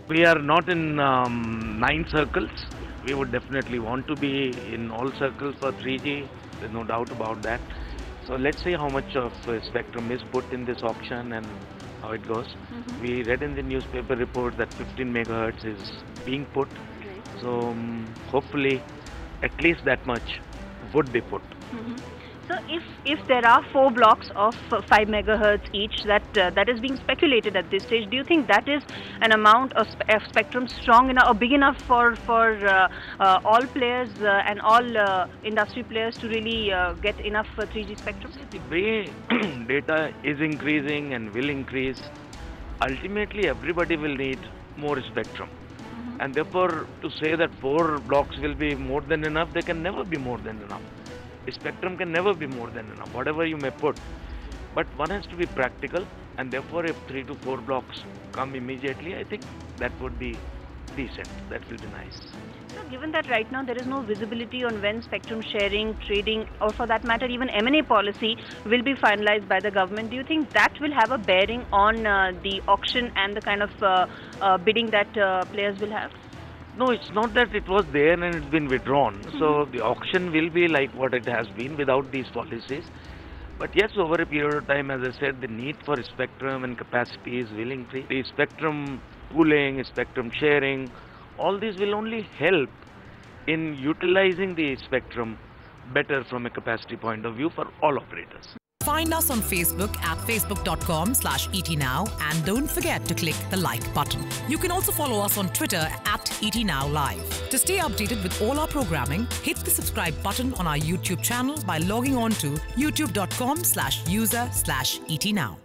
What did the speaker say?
We are not in 9 circles. We would definitely want to be in all circles for 3G. There's no doubt about that. So let's see how much of spectrum is put in this auction and how it goes. We read in the newspaper report that 15 megahertz is being put. So hopefully at least that much would be put. So if there are 4 blocks of 5 megahertz each that is being speculated at this stage, do you think that is an amount of spectrum strong enough or big enough for all players and all industry players to really get enough 3G spectrum? The way data is increasing and will increase, ultimately everybody will need more spectrum. And therefore, to say that 4 blocks will be more than enough, they can never be more than enough. Spectrum can never be more than enough, whatever you may put. But one has to be practical, and therefore if 3 to 4 blocks come immediately, I think that would be decent. That will be nice. So given that right now there is no visibility on when spectrum sharing, trading, or for that matter even M&A policy will be finalized by the government, do you think that will have a bearing on the auction and the kind of bidding that players will have? No, it's not that it was there and it's been withdrawn. So the auction will be like what it has been without these policies. But yes, over a period of time, as I said, the need for spectrum and capacities will increase. The spectrum pooling, spectrum sharing, all these will only help in utilizing the spectrum better from a capacity point of view for all operators. Find us on Facebook at facebook.com/ETNow and don't forget to click the like button. You can also follow us on Twitter at ETNowLive. To stay updated with all our programming, hit the subscribe button on our YouTube channel by logging on to youtube.com/user/ETNow.